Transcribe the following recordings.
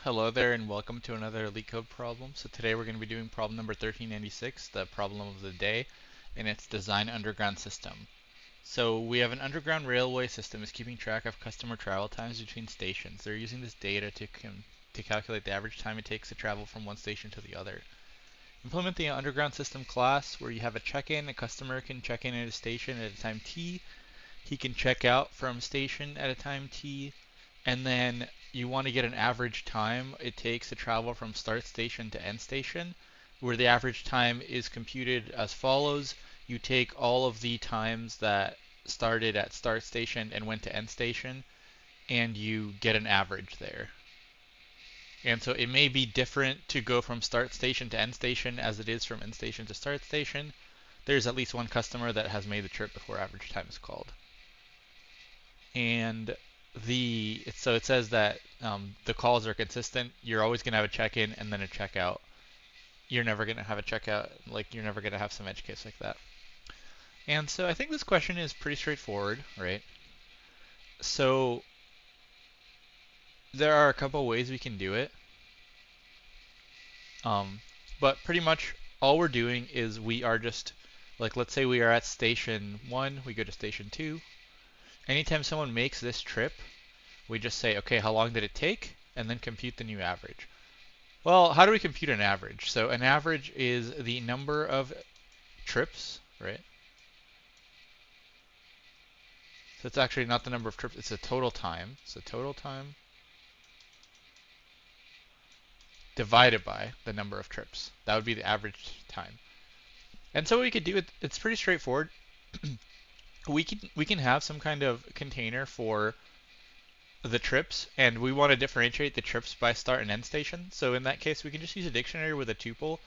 Hello there and welcome to another LeetCode problem. So today we're going to be doing problem number 1396, the problem of the day, and it's design underground system. So we have an underground railway system is keeping track of customer travel times between stations. They're using this data to calculate the average time it takes to travel from one station to the other. Implement the underground system class where you have a check-in. A customer can check in at a station at a time t. He can check out from station at a time t. And then you want to get an average time it takes to travel from start station to end station, where the average time is computed as follows. You take all of the times that started at start station and went to end station, and you get an average there. And so it may be different to go from start station to end station as it is from end station to start station. There's at least one customer that has made the trip before average time is called. And so it says that the calls are consistent. You're always going to have a check-in and then a checkout. You're never going to have a checkout, like you're never going to have some edge case like that. And so I think this question is pretty straightforward, right? So there are a couple ways we can do it. But pretty much all we're doing is we are just, like let's say we are at station 1, we go to station 2. Anytime someone makes this trip, we just say, okay, how long did it take? And then compute the new average. Well, how do we compute an average? So an average is the number of trips, right? So it's actually not the number of trips, it's the total time. So total time divided by the number of trips. That would be the average time. And so what we could do, it's pretty straightforward. we can have some kind of container for the trips, and we want to differentiate the trips by start and end station. So in that case, we can just use a dictionary with a tuple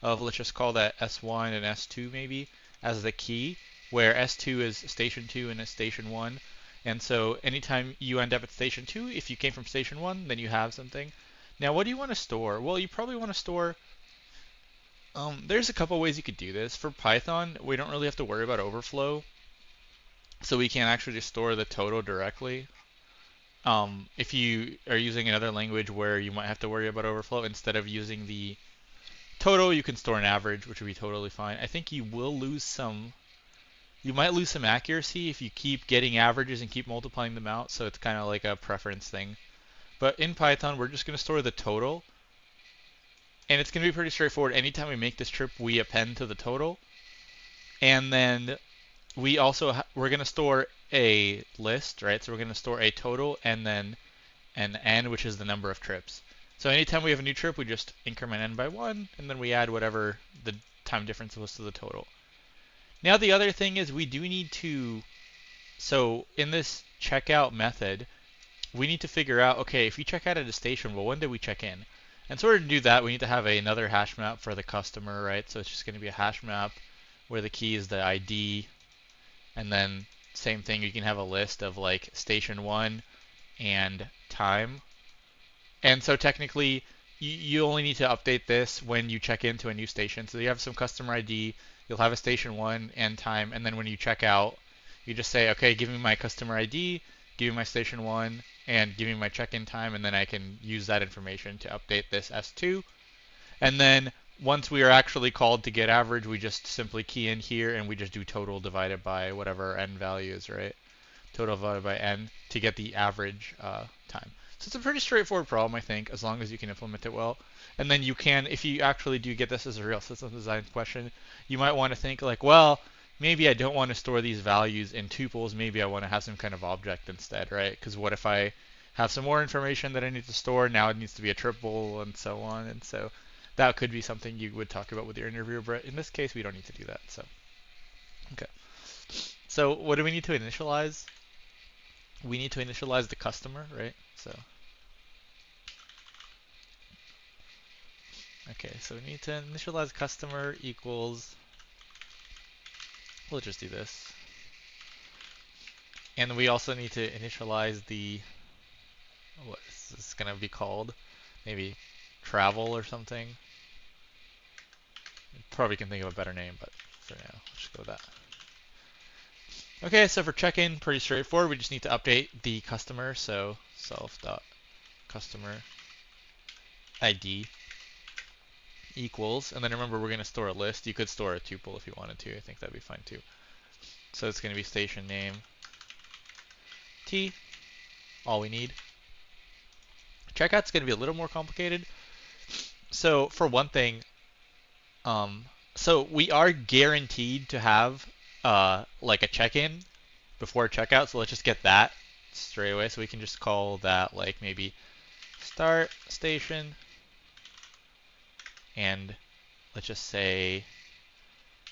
of, let's just call that S1 and S2 maybe, as the key, where S2 is station 2 and is station 1. And so anytime you end up at station 2, if you came from station 1, then you have something. Now, what do you want to store? Well, you probably want to store, there's a couple ways you could do this. For Python, we don't really have to worry about overflow, so we can actually just store the total directly. If you are using another language where you might have to worry about overflow, instead of using the total, you can store an average, which would be totally fine. I think you might lose some accuracy if you keep getting averages and keep multiplying them out, so it's kind of like a preference thing. But in Python, we're just going to store the total, and it's going to be pretty straightforward. Anytime we make this trip, we append to the total, and then we're going to store a list, right? So we're going to store a total and then an n, which is the number of trips. So anytime we have a new trip, we just increment n by 1, and then we add whatever the time difference was to the total. Now the other thing is we do need to, so in this checkout method, we need to figure out, okay, if you check out at a station, well, when did we check in? And so in order to do that, we need to have another hash map for the customer, right? So it's just going to be a hash map where the key is the ID, and then same thing, you can have a list of like station 1 and time. And so technically, you only need to update this when you check into a new station. So you have some customer ID, you'll have a station 1 and time, and then when you check out, you just say, okay, give me my customer ID, give me my station 1, and give me my check-in time, and then I can use that information to update this S2. And then once we are actually called to get average, we just simply key in here and we just do total divided by whatever n value is, right? Total divided by n to get the average time. So it's a pretty straightforward problem, I think, as long as you can implement it well. And then you can, if you actually do get this as a real system design question, you might want to think like, well, maybe I don't want to store these values in tuples. Maybe I want to have some kind of object instead, right? Because what if I have some more information that I need to store? Now it needs to be a triple and so on. And so that could be something you would talk about with your interviewer, but in this case, we don't need to do that. So, okay. So what do we need to initialize? We need to initialize the customer, right? So, okay, so we need to initialize customer equals, we'll just do this. And we also need to initialize the, what is this going to be called? Maybe travel or something. Probably can think of a better name, but for now, let's just go with that. Okay, so for check-in, pretty straightforward. We just need to update the customer, so self.customer ID equals, and then remember we're going to store a list. You could store a tuple if you wanted to. I think that'd be fine too. So it's going to be station name T, all we need. Checkout's going to be a little more complicated. So for one thing, so we are guaranteed to have like a check-in before checkout. So let's just get that straight away. So we can just call that like maybe start station, and let's just say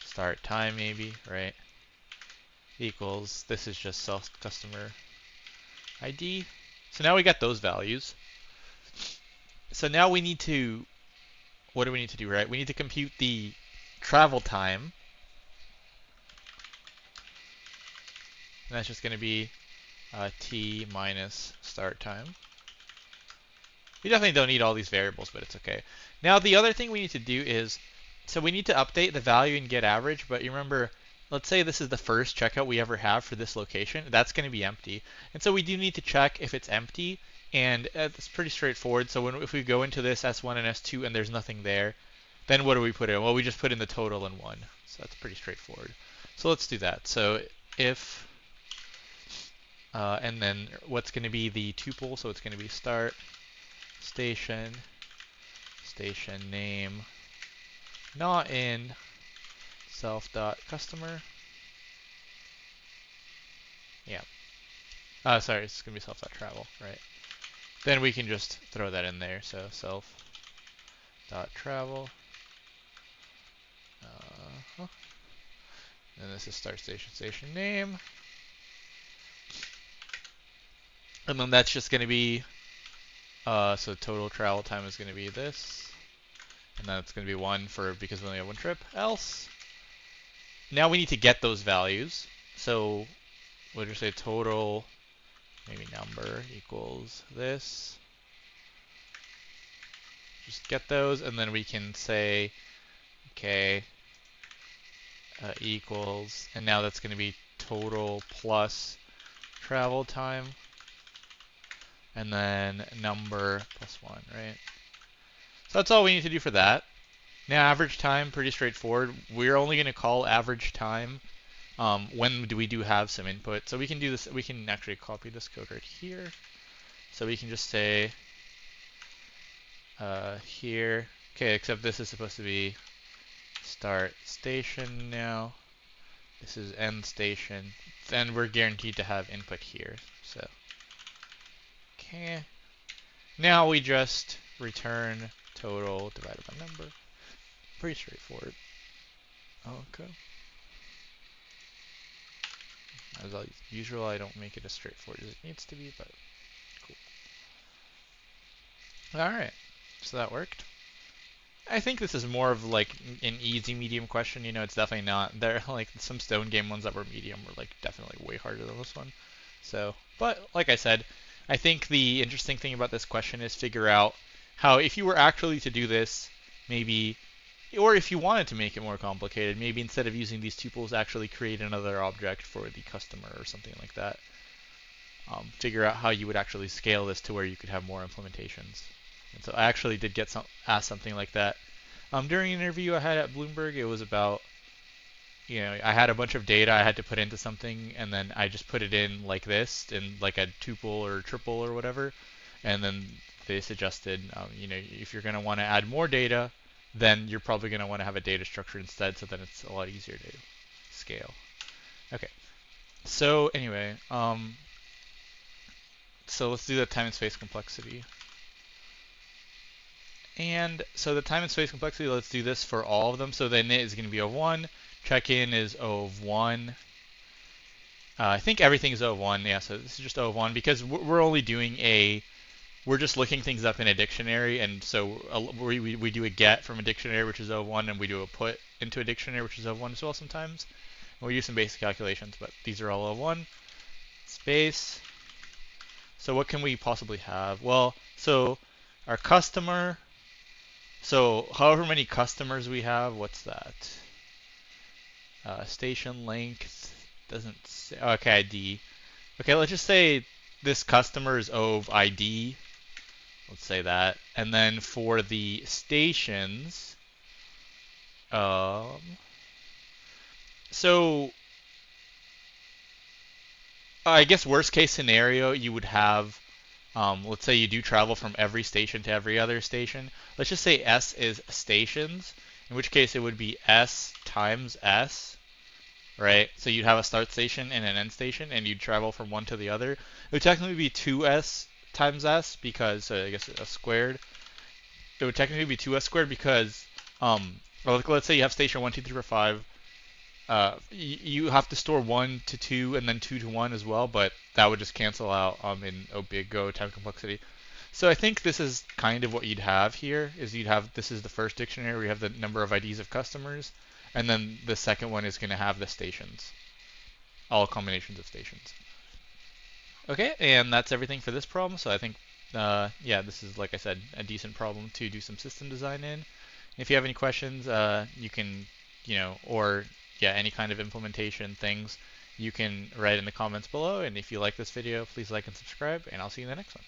start time maybe, right? Equals, this is just self customer ID. So now we got those values. So now we need to, what do we need to do, right? We need to compute the travel time. And that's just going to be t minus start time. We definitely don't need all these variables, but it's okay. Now the other thing we need to do is, so we need to update the value in get average, but you remember, let's say this is the first checkout we ever have for this location. That's going to be empty. And so we do need to check if it's empty, and it's pretty straightforward. So if we go into this S1 and S2 and there's nothing there, then what do we put in? Well, we just put in the total in 1. So that's pretty straightforward. So let's do that. So if, and then what's going to be the tuple? So it's going to be start station name not in self.customer. Yeah. Sorry, it's going to be self.travel, right? Then we can just throw that in there. So self.travel. And this is start station name. And then that's just going to be, so total travel time is going to be this. And then it's going to be 1 for, because we only have 1 trip, else. Now we need to get those values. So we'll just say total, maybe number equals this. Just get those, and then we can say, okay, equals, and now that's going to be total plus travel time, and then number plus 1, right? So that's all we need to do for that. Now average time, pretty straightforward. We're only going to call average time when we do have some input. So we can do this, we can actually copy this code right here. So we can just say here, okay, except this is supposed to be start station now. This is end station. Then we're guaranteed to have input here. So, okay. Now we just return total divided by number. Pretty straightforward. Okay. As usual, I don't make it as straightforward as it needs to be, but cool. Alright, so that worked. I think this is more of like an easy medium question. You know, it's definitely not. There like some Stone Game ones that were medium were like definitely way harder than this one. So, but like I said, I think the interesting thing about this question is figure out how, if you were actually to do this, maybe, or if you wanted to make it more complicated, maybe instead of using these tuples, actually create another object for the customer or something like that. Figure out how you would actually scale this to where you could have more implementations. And so I actually did get asked something like that during an interview I had at Bloomberg. It was about, you know, I had a bunch of data I had to put into something, and then I just put it in like this, in like a tuple or triple or whatever, and then they suggested, you know, if you're going to want to add more data, then you're probably going to want to have a data structure instead, so then it's a lot easier to scale. Okay, so anyway, so let's do the time and space complexity. And so the time and space complexity, let's do this for all of them. So the init is going to be O of 1, check-in is O of 1. I think everything is O of 1, yeah, so this is just O of 1 because we're only doing we're just looking things up in a dictionary, and so we do a get from a dictionary, which is O of 1, and we do a put into a dictionary, which is O of 1 as well sometimes. And we do some basic calculations, but these are all O of 1. Space. So what can we possibly have? Well, so our customer, so however many customers we have, what's that? Station length doesn't say, okay, ID. Okay, let's just say this customer is O of ID, Let's say that. And then for the stations, um, so I guess worst case scenario, you would have, let's say you do travel from every station to every other station. Let's just say S is stations, in which case it would be S times S, right? So you'd have a start station and an end station, and you'd travel from one to the other. It would technically be 2S times S because I guess a squared. It would technically be 2S squared because, well, let's say you have station 1, 2, 3, 4, 5. You have to store 1 to 2 and then 2 to 1 as well, but that would just cancel out in big Go time complexity. So I think this is kind of what you'd have here, is you'd have, this is the first dictionary where you have the number of IDs of customers, and then the second one is going to have the stations, all combinations of stations. Okay, and that's everything for this problem. So I think, yeah, this is, like I said, a decent problem to do some system design in. If you have any questions, you can, or yeah, any kind of implementation things, you can write in the comments below. And if you like this video, please like and subscribe, and I'll see you in the next one.